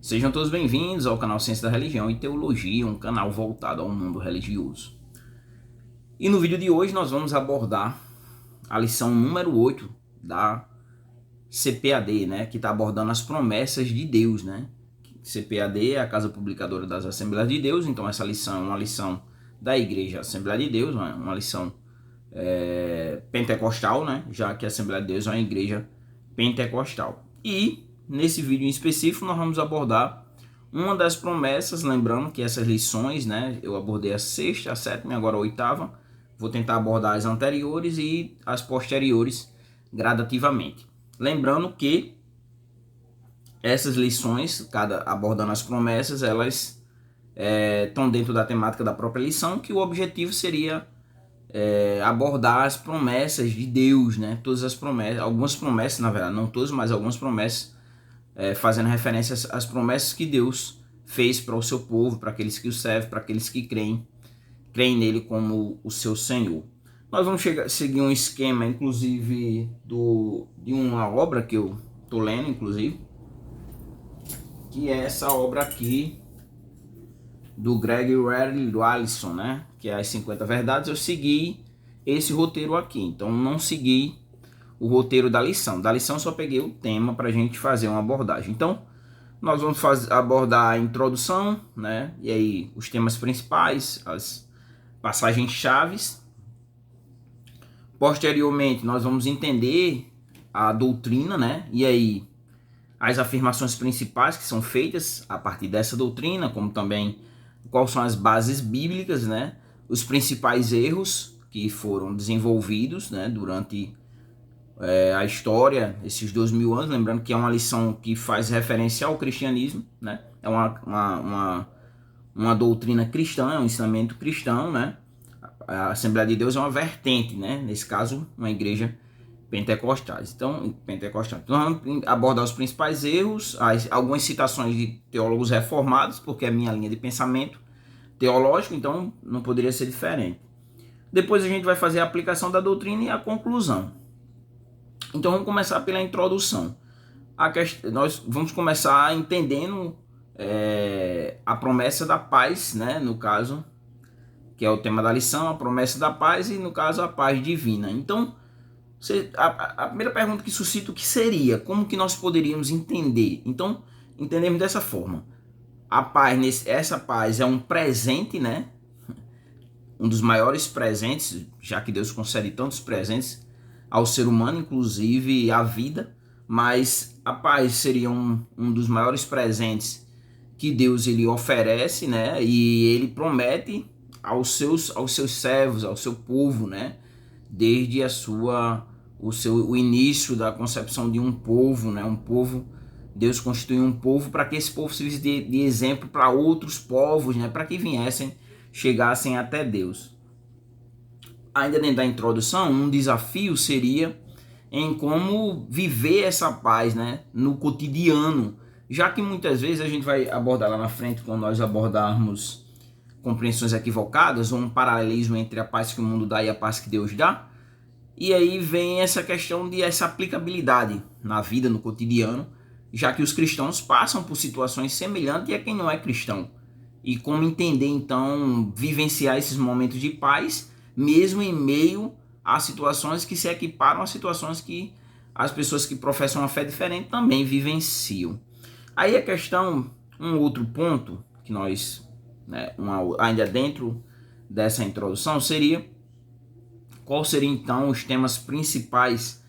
Sejam todos bem-vindos ao canal Ciência da Religião e Teologia, um canal voltado ao mundo religioso. E no vídeo de hoje nós vamos abordar a lição número 8 da CPAD, né, que está abordando as promessas de Deus, né? CPAD é a Casa Publicadora das Assembleias de Deus, então essa lição é uma lição da Igreja Assembleia de Deus, uma lição pentecostal, né? Já que a Assembleia de Deus é uma igreja pentecostal. E nesse vídeo em específico nós vamos abordar uma das promessas, lembrando que essas lições, né, eu abordei a sexta, a sétima e agora a oitava. Vou tentar abordar as anteriores e as posteriores gradativamente. Lembrando que essas lições, cada abordando as promessas, elas estão dentro da temática da própria lição, que o objetivo seria abordar as promessas de Deus, né? Todas as promessas, algumas promessas, na verdade, não todas, mas algumas promessas, fazendo referência às promessas que Deus fez para o seu povo, para aqueles que o servem, para aqueles que creem nele como o seu Senhor. Nós vamos seguir um esquema, inclusive, de uma obra que eu estou lendo, inclusive, que é essa obra aqui, do Greg Walliston, né? Que é as 50 verdades. Eu segui esse roteiro aqui, então não segui o roteiro da lição. Da lição só peguei o tema para a gente fazer uma abordagem. Então, nós vamos abordar a introdução, né? E aí os temas principais, as passagens chaves. Posteriormente, nós vamos entender a doutrina, né? E aí as afirmações principais que são feitas a partir dessa doutrina, como também quais são as bases bíblicas, né? Os principais erros que foram desenvolvidos, né, durante a história, esses 2000 anos, lembrando que é uma lição que faz referência ao cristianismo, né? É uma doutrina cristã, é um ensinamento cristão, né? A Assembleia de Deus é uma vertente, né? Nesse caso, uma igreja pentecostais. Então, nós vamos abordar os principais erros, algumas citações de teólogos reformados, porque é a minha linha de pensamento teológico, então não poderia ser diferente. Depois a gente vai fazer a aplicação da doutrina e a conclusão. Então vamos começar pela introdução. Nós vamos começar entendendo a promessa da paz, né? No caso, que é o tema da lição, a promessa da paz e, no caso, a paz divina. Então, a primeira pergunta que suscita o que seria, como que nós poderíamos entender? Então, entendemos dessa forma. A paz, essa paz é um presente, né? Um dos maiores presentes, já que Deus concede tantos presentes ao ser humano, inclusive a vida, mas a paz seria um dos maiores presentes que Deus ele oferece, né? E ele promete aos seus servos, ao seu povo, né? Desde o início da concepção de um povo, né? Um povo, Deus constituiu um povo para que esse povo servisse de exemplo para outros povos, né? Para que chegassem até Deus. Ainda dentro da introdução, um desafio seria em como viver essa paz, né? No cotidiano, já que muitas vezes a gente vai abordar lá na frente, quando nós abordarmos compreensões equivocadas, ou um paralelismo entre a paz que o mundo dá e a paz que Deus dá. E aí vem essa questão de essa aplicabilidade na vida, no cotidiano, já que os cristãos passam por situações semelhantes a quem não é cristão. E como entender, então, vivenciar esses momentos de paz, mesmo em meio a situações que se equiparam a situações que as pessoas que professam uma fé diferente também vivenciam. Aí a questão, um outro ponto que nós, né, ainda dentro dessa introdução, seria qual seriam então os temas principais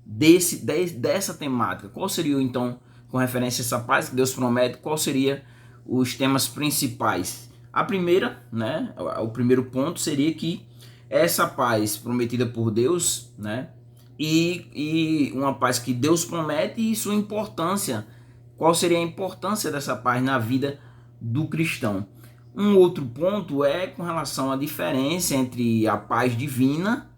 dessa temática? Qual seria então, com referência a essa paz que Deus promete, qual seria os temas principais? A primeira, né, o primeiro ponto seria que essa paz prometida por Deus, né, e uma paz que Deus promete e sua importância. Qual seria a importância dessa paz na vida do cristão? Um outro ponto é com relação à diferença entre a paz divina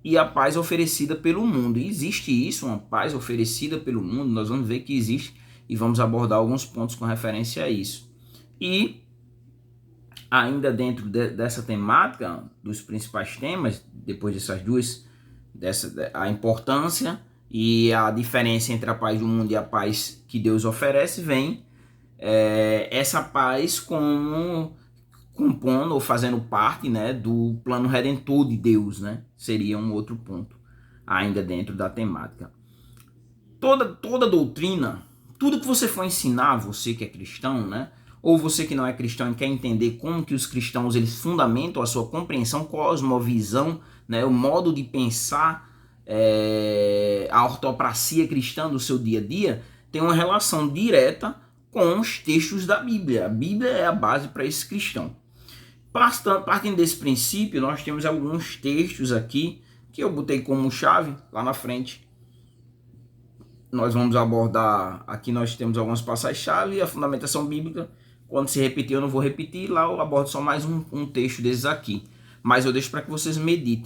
e a paz oferecida pelo mundo. E existe isso, uma paz oferecida pelo mundo, nós vamos ver que existe e vamos abordar alguns pontos com referência a isso. E ainda dentro dessa temática, dos principais temas, depois dessas duas, a importância e a diferença entre a paz do mundo e a paz que Deus oferece, vem essa paz como compondo ou fazendo parte, né, do plano redentor de Deus, né? Seria um outro ponto ainda dentro da temática. Toda doutrina, tudo que você for ensinar, você que é cristão, né, ou você que não é cristão e quer entender como que os cristãos eles fundamentam a sua compreensão, cosmovisão, né, o modo de pensar, a ortopraxia cristã do seu dia a dia, tem uma relação direta com os textos da Bíblia. A Bíblia é a base para esse cristão. Partindo desse princípio, nós temos alguns textos aqui que eu botei como chave lá na frente. Nós vamos abordar, aqui nós temos algumas passagens-chave, a fundamentação bíblica. Quando se repetir, eu não vou repetir, lá eu abordo só mais um texto desses aqui. Mas eu deixo para que vocês meditem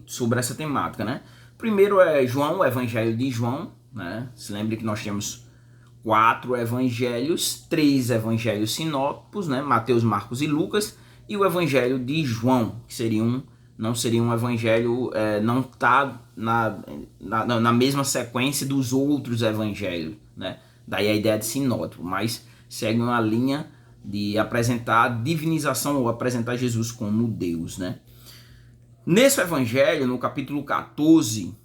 sobre essa temática, né? Primeiro é João, o Evangelho de João, né? Se lembre que nós temos 4 evangelhos, 3 evangelhos sinópticos, né? Mateus, Marcos e Lucas, e o Evangelho de João, que não seria um evangelho, não está na mesma sequência dos outros evangelhos, né? Daí a ideia de sinótico, mas segue uma linha de apresentar a divinização ou apresentar Jesus como Deus, né? Nesse evangelho, no capítulo 14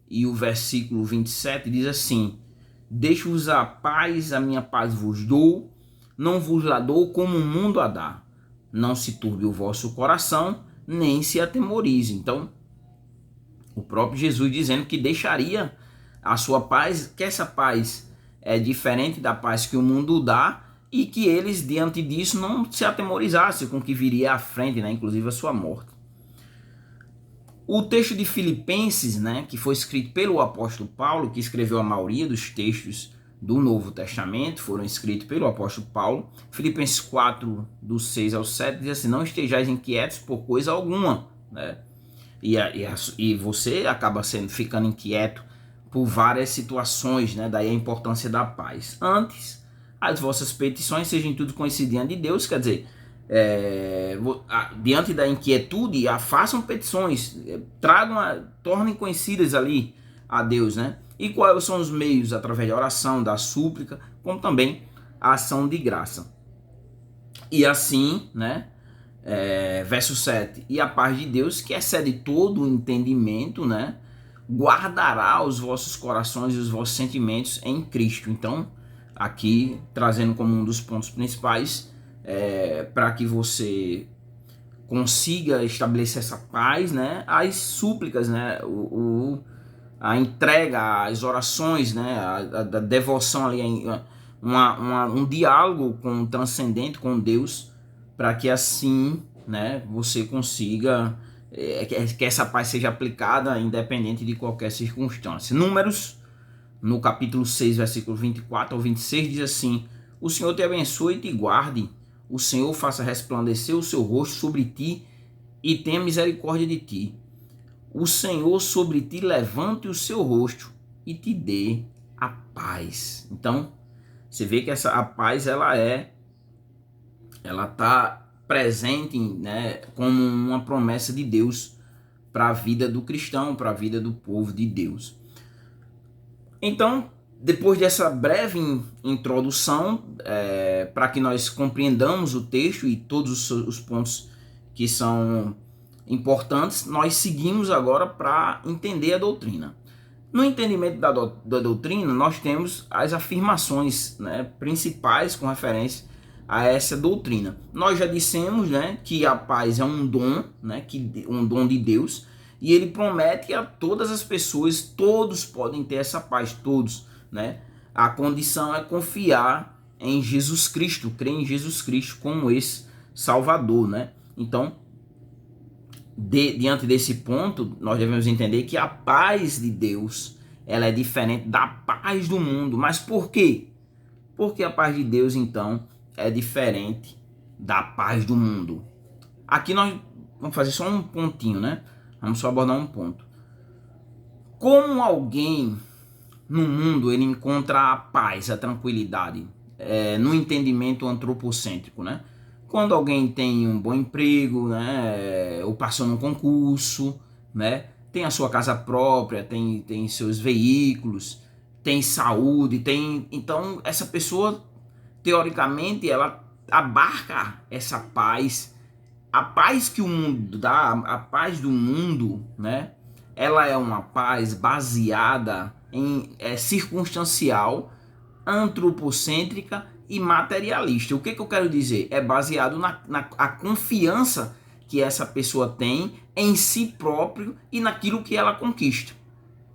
e o versículo 27, diz assim: deixo-vos a paz, a minha paz vos dou, não vos la dou como o mundo a dá. Não se turbe o vosso coração, nem se atemorize. Então, o próprio Jesus dizendo que deixaria a sua paz, que essa paz é diferente da paz que o mundo dá, e que eles, diante disso, não se atemorizassem com o que viria à frente, né? Inclusive a sua morte. O texto de Filipenses, né, que foi escrito pelo apóstolo Paulo, que escreveu a maioria dos textos do Novo Testamento, foram escritos pelo apóstolo Paulo. Filipenses 4, do 6 ao 7, diz assim: não estejais inquietos por coisa alguma, né? E você acaba ficando inquieto por várias situações, né? Daí a importância da paz. Antes, as vossas petições sejam tudo conhecidas diante de Deus, quer dizer, diante da inquietude, façam petições, tornem conhecidas ali a Deus, né? E quais são os meios? Através da oração, da súplica, como também a ação de graça. E assim, né? Verso 7: e a paz de Deus, que excede todo o entendimento, né, guardará os vossos corações e os vossos sentimentos em Cristo. Então, aqui trazendo como um dos pontos principais, para que você consiga estabelecer essa paz, né, as súplicas, né, a entrega, as orações, né, a devoção ali, um diálogo com o transcendente, com Deus, para que assim, né, você consiga que essa paz seja aplicada independente de qualquer circunstância. Números, no capítulo 6, versículo 24 ao 26, diz assim: o Senhor te abençoe e te guarde, o Senhor faça resplandecer o seu rosto sobre ti e tenha misericórdia de ti. O Senhor sobre ti levante o seu rosto e te dê a paz. Então, você vê que a paz ela está presente, né, como uma promessa de Deus para a vida do cristão, para a vida do povo de Deus. Então, depois dessa breve introdução, para que nós compreendamos o texto e todos os pontos que são importantes, nós seguimos agora para entender a doutrina. No entendimento da doutrina, nós temos as afirmações, né, principais com referência a essa doutrina. Nós já dissemos, né, que a paz é um dom, né, um dom de Deus, e ele promete a todas as pessoas, todos podem ter essa paz, todos, né? A condição é confiar em Jesus Cristo, crer em Jesus Cristo como esse Salvador, né? Então, diante desse ponto, nós devemos entender que a paz de Deus, ela é diferente da paz do mundo. Mas por quê? Porque a paz de Deus, então, é diferente da paz do mundo. Aqui nós vamos fazer só um pontinho, né? Vamos só abordar um ponto. Como alguém no mundo ele encontra a paz, a tranquilidade, no entendimento antropocêntrico, né? Quando alguém tem um bom emprego, né, ou passou num concurso, né, tem a sua casa própria, tem seus veículos, tem saúde, tem... Então, essa pessoa, teoricamente, ela abarca essa paz, a paz que o mundo dá, a paz do mundo, né? Ela é uma paz baseada em circunstancial, antropocêntrica e materialista. O que eu quero dizer? É baseado na a confiança que essa pessoa tem em si próprio e naquilo que ela conquista.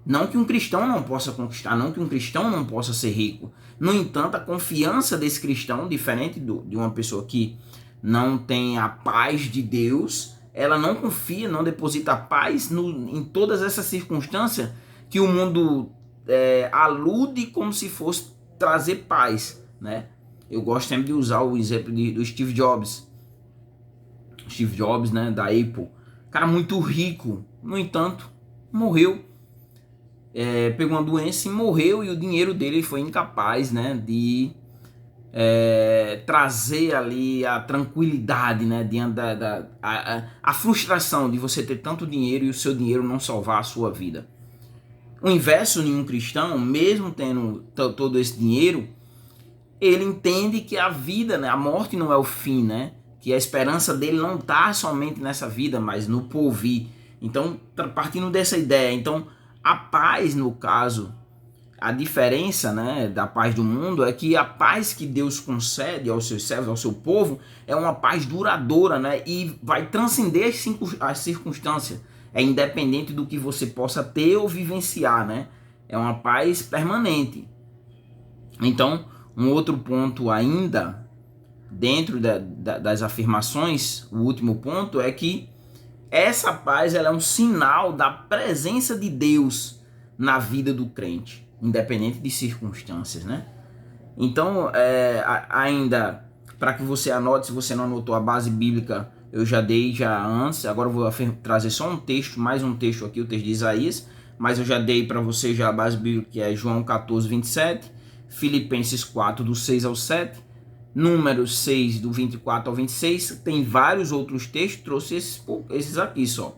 Não que um cristão não possa conquistar, não que um cristão não possa ser rico. No entanto, a confiança desse cristão, diferente de uma pessoa que não tem a paz de Deus, ela não confia, não deposita paz em todas essas circunstâncias que o mundo alude como se fosse trazer paz, né? Eu gosto sempre de usar o exemplo do Steve Jobs. Steve Jobs, né, da Apple. Cara muito rico, no entanto, morreu. Pegou uma doença e morreu, e o dinheiro dele foi incapaz, né, de trazer ali a tranquilidade, né, diante a frustração de você ter tanto dinheiro e o seu dinheiro não salvar a sua vida. O inverso, nenhum cristão, mesmo tendo todo esse dinheiro, ele entende que a vida, né, a morte não é o fim, né, que a esperança dele não está somente nessa vida, mas no porvir. Então, partindo dessa ideia, então a paz, no caso, a diferença, né, da paz do mundo é que a paz que Deus concede aos seus servos, ao seu povo, é uma paz duradoura, né, e vai transcender as circunstâncias. É independente do que você possa ter ou vivenciar, né? É uma paz permanente. Então, um outro ponto ainda, dentro das afirmações, o último ponto é que essa paz ela é um sinal da presença de Deus na vida do crente, independente de circunstâncias, né? Então, ainda, para que você anote, se você não anotou a base bíblica, eu já dei antes, agora eu vou trazer só um texto, mais um texto aqui, o texto de Isaías, mas eu já dei para você já a base bíblica, que é João 14, 27, Filipenses 4, do 6 ao 7, Números 6, do 24 ao 26, tem vários outros textos, trouxe esses aqui só,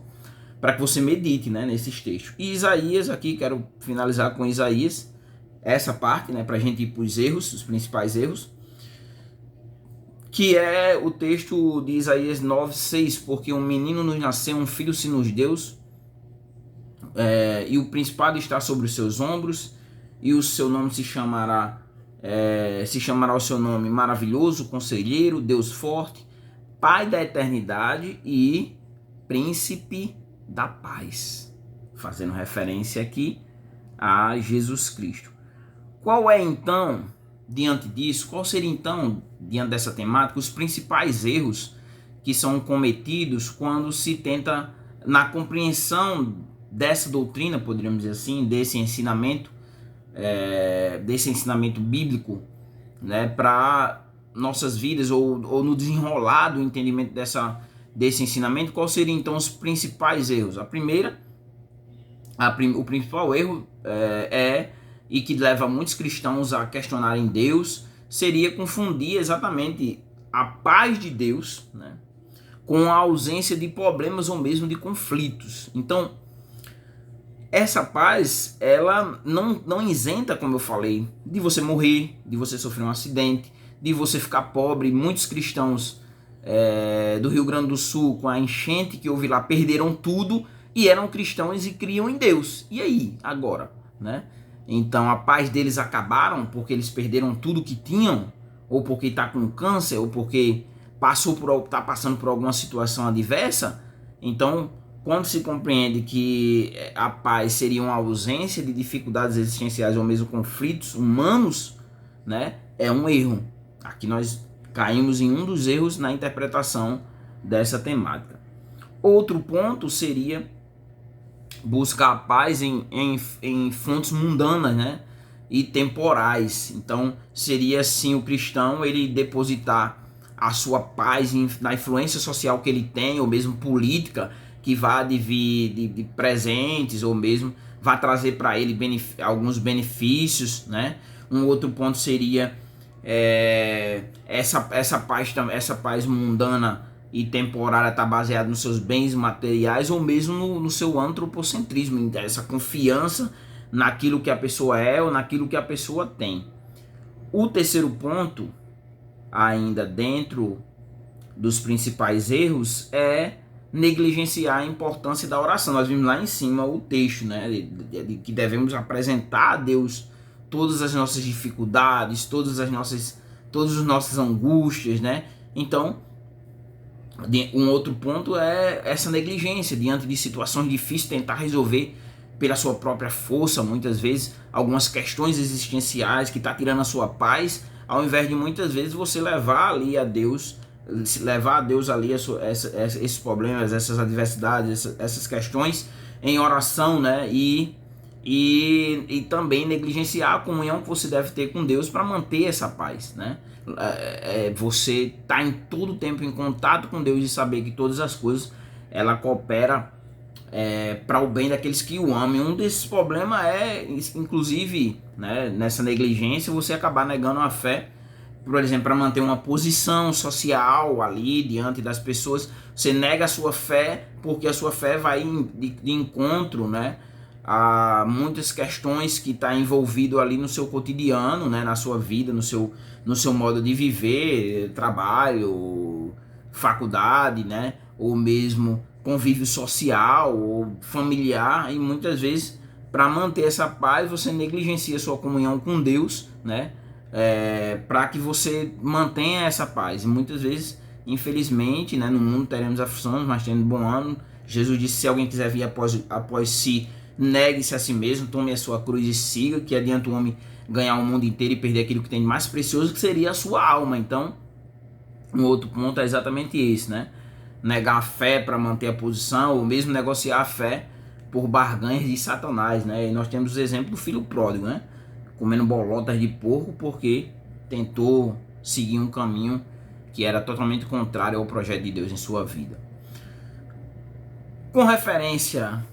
para que você medite, né, nesses textos. E Isaías, aqui, quero finalizar com Isaías, essa parte, né, para a gente ir para os erros, os principais erros, que é o texto de Isaías 9, 6, porque um menino nos nasceu, um filho se nos deu, e o principado está sobre os seus ombros, e o seu nome se chamará o seu nome maravilhoso, conselheiro, Deus forte, Pai da eternidade e príncipe da paz. Fazendo referência aqui a Jesus Cristo. Qual é então, diante disso, qual seria então, diante dessa temática, os principais erros que são cometidos quando se tenta, na compreensão dessa doutrina, poderíamos dizer assim, desse ensinamento bíblico, né, para nossas vidas, ou no desenrolar do entendimento desse ensinamento? Qual seriam então os principais erros? O principal erro e que leva muitos cristãos a questionarem Deus, seria confundir exatamente a paz de Deus, né, com a ausência de problemas ou mesmo de conflitos. Então, essa paz, ela não isenta, como eu falei, de você morrer, de você sofrer um acidente, de você ficar pobre. Muitos cristãos do Rio Grande do Sul, com a enchente que houve lá, perderam tudo e eram cristãos e criam em Deus. E aí, agora, né? Então a paz deles acabaram porque eles perderam tudo que tinham, ou porque está com câncer, ou porque está passando por alguma situação adversa. Então, quando se compreende que a paz seria uma ausência de dificuldades existenciais ou mesmo conflitos humanos, né, é um erro. Aqui nós caímos em um dos erros na interpretação dessa temática. Outro ponto seria buscar a paz em fontes mundanas, né, e temporais. Então seria assim o cristão ele depositar a sua paz na influência social que ele tem, ou mesmo política, que vá de presentes, ou mesmo vai trazer para ele alguns benefícios, né? Um outro ponto seria essa paz mundana e temporária está baseada nos seus bens materiais, ou mesmo no seu antropocentrismo, essa confiança naquilo que a pessoa é ou naquilo que a pessoa tem. O terceiro ponto, ainda dentro dos principais erros, é negligenciar a importância da oração. Nós vimos lá em cima o texto, né, de que devemos apresentar a Deus todas as nossas dificuldades, todas as nossas angústias, né? Então, um outro ponto é essa negligência diante de situações difíceis, tentar resolver pela sua própria força, muitas vezes, algumas questões existenciais que está tirando a sua paz, ao invés de muitas vezes você levar ali a Deus ali esses problemas, essas adversidades, essas questões em oração, né? E também negligenciar a comunhão que você deve ter com Deus para manter essa paz, né? Você tá em todo tempo em contato com Deus e saber que todas as coisas ela coopera para o bem daqueles que o amam. E um desses problemas é, inclusive, né, nessa negligência, você acabar negando a fé, por exemplo, para manter uma posição social ali diante das pessoas. Você nega a sua fé porque a sua fé vai de encontro, né, a muitas questões que está envolvido ali no seu cotidiano, né, na sua vida, no seu modo de viver, trabalho, faculdade, né, ou mesmo convívio social ou familiar. E muitas vezes, para manter essa paz, você negligencia sua comunhão com Deus, né, para que você mantenha essa paz. E muitas vezes, infelizmente, né, no mundo teremos aflições, mas tendo bom ânimo. Jesus disse: se alguém quiser vir após si, negue-se a si mesmo, tome a sua cruz e siga. Que adianta o homem ganhar o mundo inteiro e perder aquilo que tem de mais precioso, que seria a sua alma. Então, um outro ponto é exatamente esse, né? Negar a fé para manter a posição, ou mesmo negociar a fé por barganhas de Satanás, né? E nós temos o exemplo do filho pródigo, né? Comendo bolotas de porco porque tentou seguir um caminho que era totalmente contrário ao projeto de Deus em sua vida. Com referência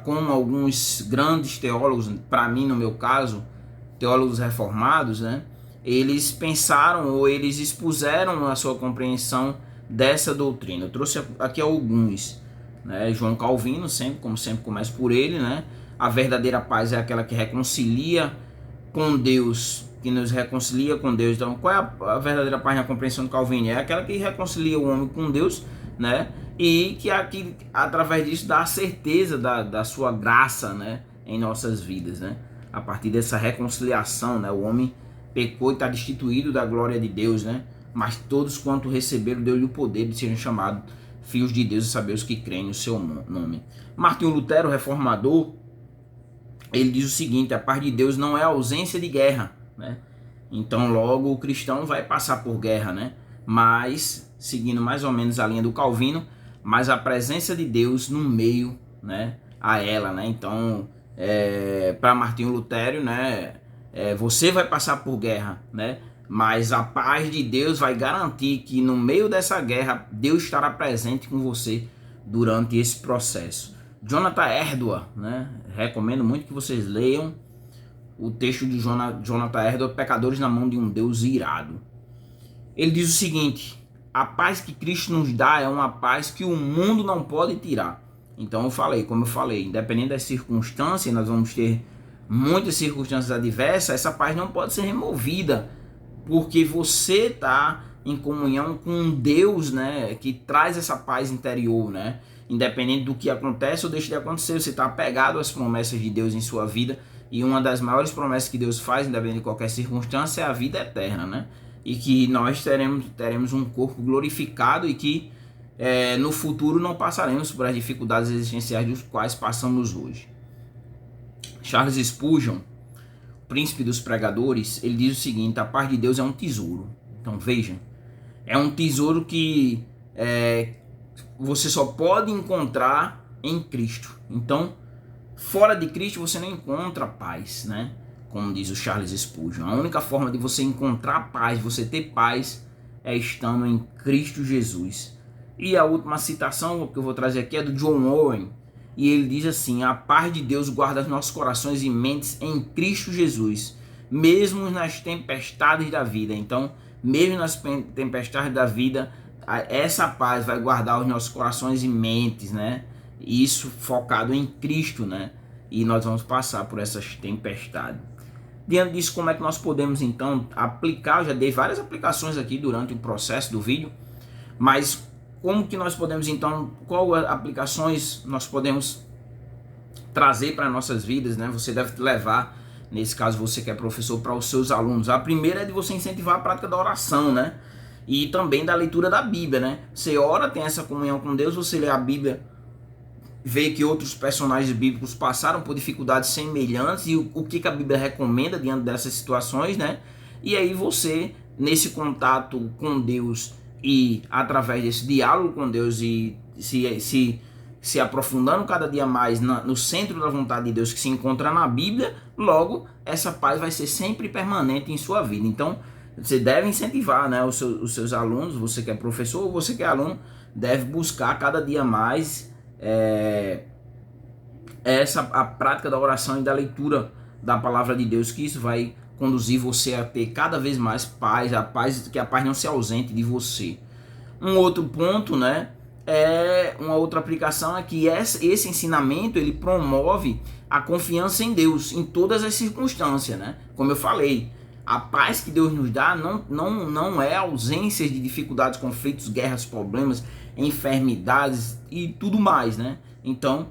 como alguns grandes teólogos, para mim no meu caso, teólogos reformados, né, eles pensaram ou eles expuseram a sua compreensão dessa doutrina. Eu trouxe aqui alguns, né? João Calvino, como sempre começo por ele, né? A verdadeira paz é aquela que reconcilia com Deus, que nos reconcilia com Deus. Então, qual é a verdadeira paz na compreensão do Calvino? É aquela que reconcilia o homem com Deus, né? E que aqui, através disso, dá a certeza da sua graça, né, em nossas vidas, né? A partir dessa reconciliação, né? O homem pecou e está destituído da glória de Deus, né? Mas todos quanto receberam, deu-lhe o poder de serem chamados filhos de Deus e saber os que creem no seu nome. Martinho Lutero, reformador, ele diz o seguinte: a paz de Deus não é a ausência de guerra, né? Então logo o cristão vai passar por guerra, né? Mas, seguindo mais ou menos a linha do Calvino, mas a presença de Deus no meio, né, a ela, né? Então, para Martinho Lutero, né, você vai passar por guerra, né? Mas a paz de Deus vai garantir que no meio dessa guerra Deus estará presente com você durante esse processo. Jonathan Edwards, né? Recomendo muito que vocês leiam o texto de Jonathan Edwards, Pecadores na mão de um Deus irado. Ele diz o seguinte: a paz que Cristo nos dá é uma paz que o mundo não pode tirar. Então como eu falei, independente das circunstâncias, nós vamos ter muitas circunstâncias adversas, essa paz não pode ser removida, porque você está em comunhão com Deus, né, que traz essa paz interior, né? Independente do que acontece ou deixe de acontecer, você está apegado às promessas de Deus em sua vida. E uma das maiores promessas que Deus faz, independente de qualquer circunstância, é a vida eterna, né? E que nós teremos um corpo glorificado e que no futuro não passaremos por as dificuldades existenciais dos quais passamos hoje. Charles Spurgeon, príncipe dos pregadores, ele diz o seguinte: a paz de Deus é um tesouro. Então vejam, é um tesouro que você só pode encontrar em Cristo. Então, fora de Cristo você não encontra paz, né? Como diz o Charles Spurgeon, a única forma de você encontrar paz, você ter paz, é estando em Cristo Jesus. E a última citação que eu vou trazer aqui é do John Owen, e ele diz assim: a paz de Deus guarda os nossos corações e mentes em Cristo Jesus, mesmo nas tempestades da vida. Então, mesmo nas tempestades da vida, essa paz vai guardar os nossos corações e mentes, né? Isso focado em Cristo, né? e nós vamos passar por essas tempestades. Diante disso, como é que nós podemos então aplicar? Eu já dei várias aplicações aqui durante o processo do vídeo, mas como que nós podemos então, qual aplicações nós podemos trazer para nossas vidas, né? Você deve levar, nesse caso você que é professor, para os seus alunos. A primeira é de você incentivar a prática da oração, né? E também da leitura da Bíblia, né? Você ora, tem essa comunhão com Deus, você lê a Bíblia, vê que outros personagens bíblicos passaram por dificuldades semelhantes e o que a Bíblia recomenda diante dessas situações, né? E aí você, nesse contato com Deus e através desse diálogo com Deus e se aprofundando cada dia mais no centro da vontade de Deus que se encontra na Bíblia, logo essa paz vai ser sempre permanente em sua vida. Então você deve incentivar, né, os seus alunos, você que é professor ou você que é aluno, deve buscar cada dia mais a prática da oração e da leitura da palavra de Deus, que isso vai conduzir você a ter cada vez mais paz, que a paz não se ausente de você. Um outro ponto, né, uma outra aplicação é que esse ensinamento ele promove a confiança em Deus em todas as circunstâncias, né? Como eu falei, a paz que Deus nos dá não é ausência de dificuldades, conflitos, guerras, problemas, enfermidades e tudo mais, né? Então,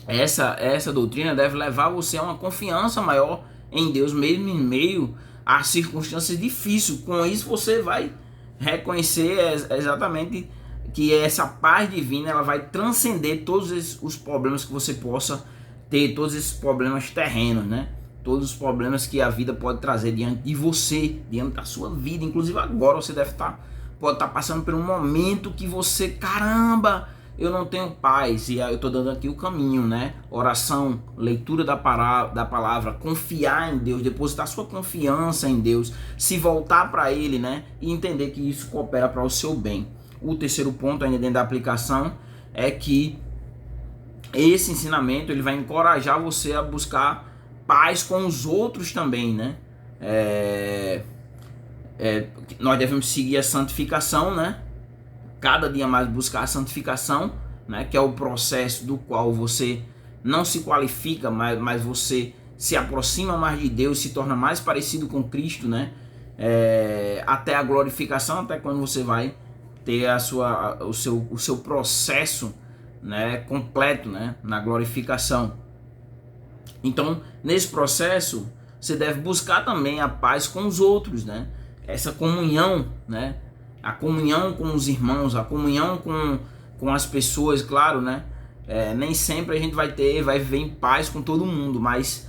essa doutrina deve levar você a uma confiança maior em Deus, mesmo em meio a circunstâncias difíceis. Com isso, você vai reconhecer exatamente que essa paz divina ela vai transcender todos os problemas que você possa ter, todos esses problemas terrenos, né? Todos os problemas que a vida pode trazer diante de você, diante da sua vida. Inclusive agora você pode estar passando por um momento que você, caramba, eu não tenho paz. E aí eu estou dando aqui o caminho, né? Oração, leitura da palavra, confiar em Deus, depositar sua confiança em Deus, se voltar para Ele, né? E entender que isso coopera para o seu bem. O terceiro ponto, ainda dentro da aplicação, é que esse ensinamento ele vai encorajar você a buscar paz com os outros também, né? Nós devemos seguir a santificação, né? Cada dia mais buscar a santificação, né? Que é o processo do qual você não se qualifica, mas você se aproxima mais de Deus, se torna mais parecido com Cristo, né? Até a glorificação, até quando você vai ter o seu processo, né, completo, né, na glorificação. Então, nesse processo, você deve buscar também a paz com os outros, né? Essa comunhão, né? A comunhão com os irmãos, a comunhão com as pessoas, claro, né? Nem sempre a gente vai viver em paz com todo mundo, mas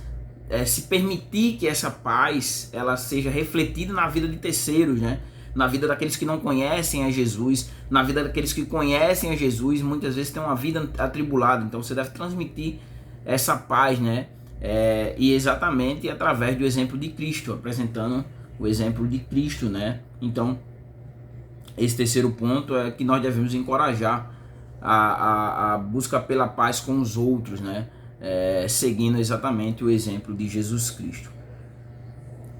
se permitir que essa paz ela seja refletida na vida de terceiros, né? Na vida daqueles que não conhecem a Jesus, na vida daqueles que conhecem a Jesus, muitas vezes tem uma vida atribulada, então você deve transmitir essa paz, né? E exatamente através do exemplo de Cristo, apresentando o exemplo de Cristo, né? Então, esse terceiro ponto é que nós devemos encorajar a busca pela paz com os outros, né? Seguindo exatamente o exemplo de Jesus Cristo.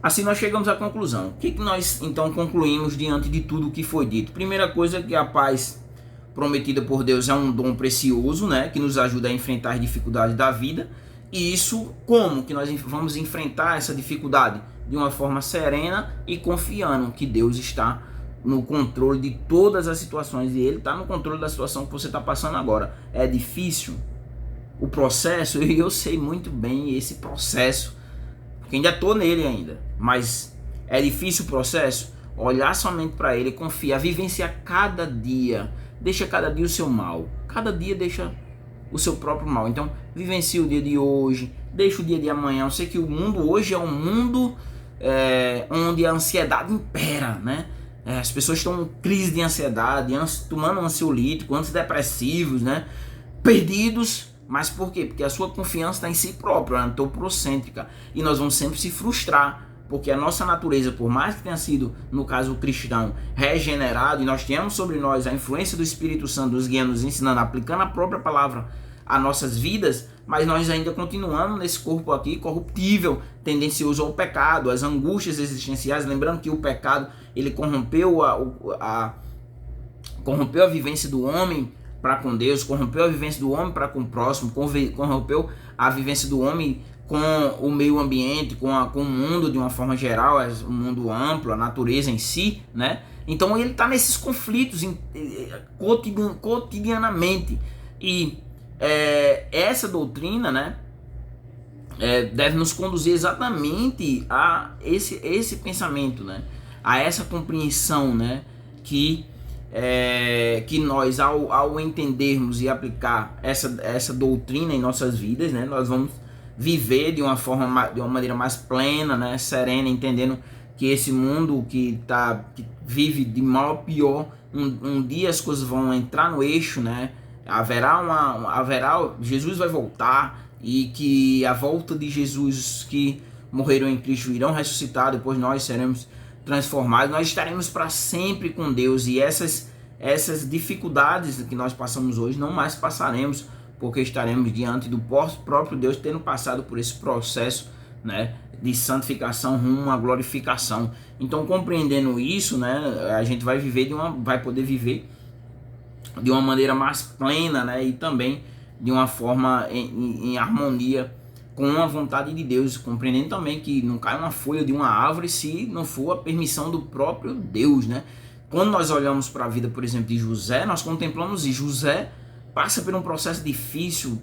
Assim nós chegamos à conclusão. O que nós então concluímos diante de tudo o que foi dito? Primeira coisa é que a paz prometida por Deus é um dom precioso, né, que nos ajuda a enfrentar as dificuldades da vida. E isso, como que nós vamos enfrentar essa dificuldade? De uma forma serena e confiando que Deus está no controle de todas as situações e Ele está no controle da situação que você está passando agora. É difícil o processo, e eu sei muito bem esse processo, porque ainda estou nele ainda, mas é difícil o processo. Olhar somente para Ele, confiar, vivenciar cada dia, deixa cada dia o seu mal, cada dia deixa o seu próprio mal. Então vivencie o dia de hoje, deixa o dia de amanhã. Eu sei que o mundo hoje é um mundo onde a ansiedade impera, né? As pessoas estão em crise de ansiedade, tomando ansiolítico, antidepressivos, né? Perdidos. Mas por quê? Porque a sua confiança está em si própria, antropocêntrica. E nós vamos sempre se frustrar, porque a nossa natureza, por mais que tenha sido, no caso o cristão, regenerado, e nós tenhamos sobre nós a influência do Espírito Santo nos guiando, nos ensinando, aplicando a própria palavra a nossas vidas, mas nós ainda continuamos nesse corpo aqui corruptível, tendencioso ao pecado, às angústias existenciais. Lembrando que o pecado ele corrompeu a vivência do homem para com Deus, corrompeu a vivência do homem para com o próximo, corrompeu a vivência do homem com o meio ambiente, com o mundo de uma forma geral, o mundo amplo, a natureza em si, né? Então ele está nesses conflitos cotidianamente. E essa doutrina, né, deve nos conduzir exatamente a esse pensamento, né, a essa compreensão, né, que nós, ao entendermos e aplicar essa doutrina em nossas vidas, né, nós vamos viver de uma maneira mais plena, né, serena, entendendo que esse mundo que vive de mal a pior, um dia as coisas vão entrar no eixo, né, Jesus vai voltar, e que a volta de Jesus que morreram em Cristo irão ressuscitar, depois nós seremos transformados, nós estaremos para sempre com Deus, e essas dificuldades que nós passamos hoje não mais passaremos, porque estaremos diante do próprio Deus, tendo passado por esse processo, né, de santificação rumo à glorificação. Então, compreendendo isso, né, a gente vai poder viver de uma maneira mais plena, né, e também de uma forma em harmonia com a vontade de Deus, compreendendo também que não cai uma folha de uma árvore se não for a permissão do próprio Deus, né? Quando nós olhamos para a vida, por exemplo, de José, nós contemplamos e José passa por um processo difícil,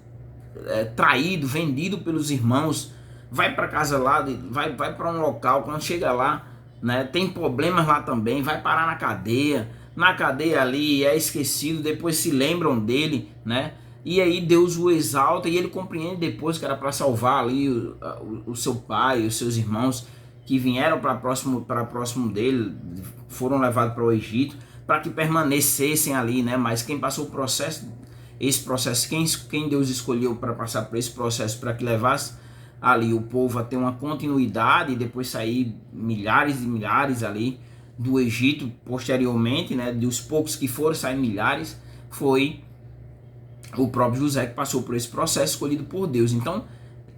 traído, vendido pelos irmãos, vai para casa lá, vai para um local, quando chega lá, né, tem problemas lá também, vai parar na cadeia ali, é esquecido, depois se lembram dele, né? E aí Deus o exalta e ele compreende depois que era para salvar ali o seu pai, os seus irmãos que vieram para próximo dele, foram levados para o Egito, para que permanecessem ali, né? Mas quem passou esse processo, quem Deus escolheu para passar por esse processo, para que levasse ali o povo a ter uma continuidade e depois sair milhares e milhares ali do Egito posteriormente, né? Dos poucos que foram, sair milhares, foi o próprio José que passou por esse processo escolhido por Deus. Então,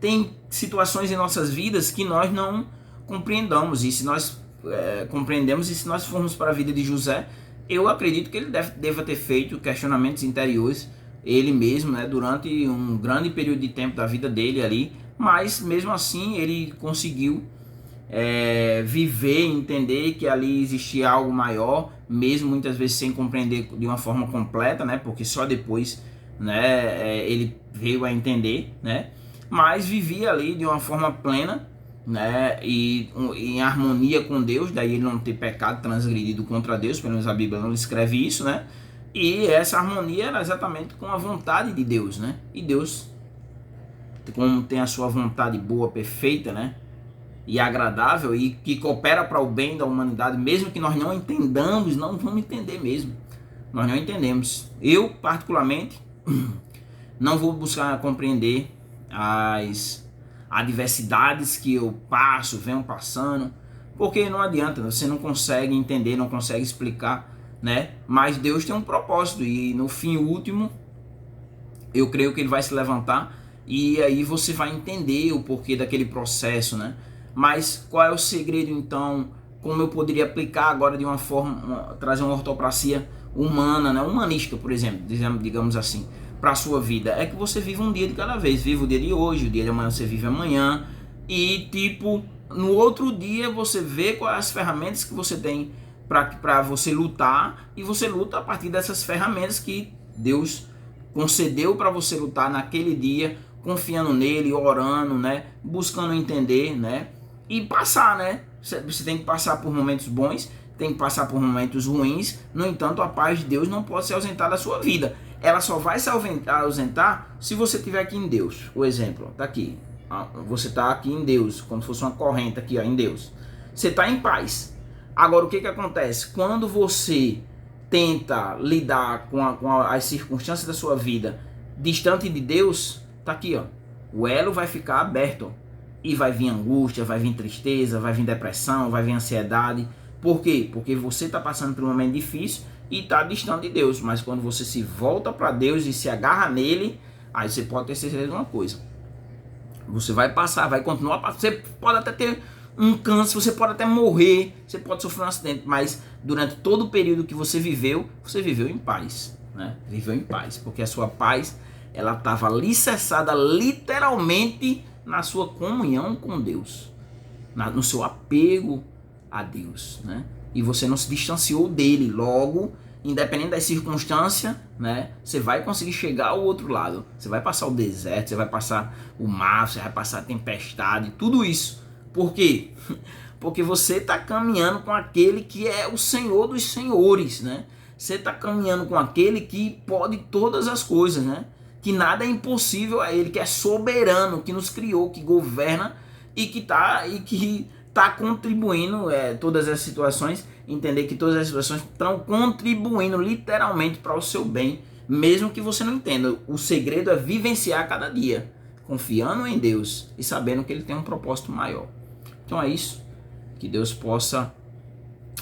tem situações em nossas vidas que nós não compreendamos, e se nós compreendemos, e se nós formos para a vida de José, eu acredito que ele deva ter feito questionamentos interiores, ele mesmo, né, durante um grande período de tempo da vida dele ali, mas mesmo assim ele conseguiu viver, entender que ali existia algo maior, mesmo muitas vezes sem compreender de uma forma completa, né, porque só depois, né, ele veio a entender, né, mas vivia ali de uma forma plena, né, e em harmonia com Deus, daí ele não ter pecado, transgredido contra Deus, pelo menos a Bíblia não escreve isso, né, e essa harmonia era exatamente com a vontade de Deus, né, e Deus, como tem a sua vontade boa, perfeita, né, e agradável, e que coopera para o bem da humanidade, mesmo que nós não entendamos, não vamos entender mesmo, nós não entendemos. Eu, particularmente, não vou buscar compreender as adversidades que eu venho passando, porque não adianta, você não consegue entender, não consegue explicar, né? Mas Deus tem um propósito, e no fim último, eu creio que ele vai se levantar, e aí você vai entender o porquê daquele processo, né? Mas qual é o segredo, então? Como eu poderia aplicar agora de uma forma, trazer uma ortopraxia humana, né? Humanística, por exemplo, digamos assim, para a sua vida? É que você vive um dia de cada vez, vive o dia de hoje, o dia de amanhã você vive amanhã, e tipo, no outro dia você vê quais as ferramentas que você tem para você lutar, e você luta a partir dessas ferramentas que Deus concedeu para você lutar naquele dia, confiando nele, orando, né, buscando entender, né, e passar, né? Você tem que passar por momentos bons, tem que passar por momentos ruins. No entanto, a paz de Deus não pode se ausentar da sua vida. Ela só vai se ausentar se você estiver aqui em Deus. O exemplo, tá aqui. Você está aqui em Deus, como se fosse uma corrente aqui, ó, em Deus. Você está em paz. Agora, o que acontece? Quando você tenta lidar com as circunstâncias da sua vida distante de Deus, tá aqui, ó. O elo vai ficar aberto. E vai vir angústia, vai vir tristeza, vai vir depressão, vai vir ansiedade. Por quê? Porque você está passando por um momento difícil e está distante de Deus. Mas quando você se volta para Deus e se agarra nele, aí você pode ter certeza de uma coisa. Você vai passar, vai continuar passando. Você pode até ter um câncer, você pode até morrer, você pode sofrer um acidente. Mas durante todo o período que você viveu em paz. né? Viveu em paz, porque a sua paz ela estava alicerçada literalmente na sua comunhão com Deus, no seu apego a Deus, né? E você não se distanciou dele. Logo, independente das circunstâncias, né, você vai conseguir chegar ao outro lado. Você vai passar o deserto, você vai passar o mar, você vai passar a tempestade, tudo isso. Por quê? Porque você está caminhando com aquele que é o Senhor dos senhores, né? Você está caminhando com aquele que pode todas as coisas, né? Que nada é impossível a ele, que é soberano, que nos criou, que governa e que está contribuindo todas as situações, entender que todas as situações estão contribuindo literalmente para o seu bem, mesmo que você não entenda. O segredo é vivenciar cada dia, confiando em Deus e sabendo que Ele tem um propósito maior. Então é isso, que Deus possa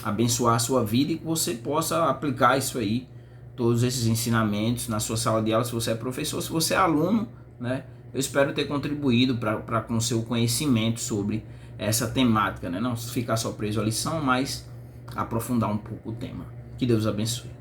abençoar a sua vida e que você possa aplicar isso aí, todos esses ensinamentos na sua sala de aula, se você é professor, se você é aluno, né? Eu espero ter contribuído para com o seu conhecimento sobre essa temática, né? Não ficar só preso à lição, mas aprofundar um pouco o tema. Que Deus abençoe.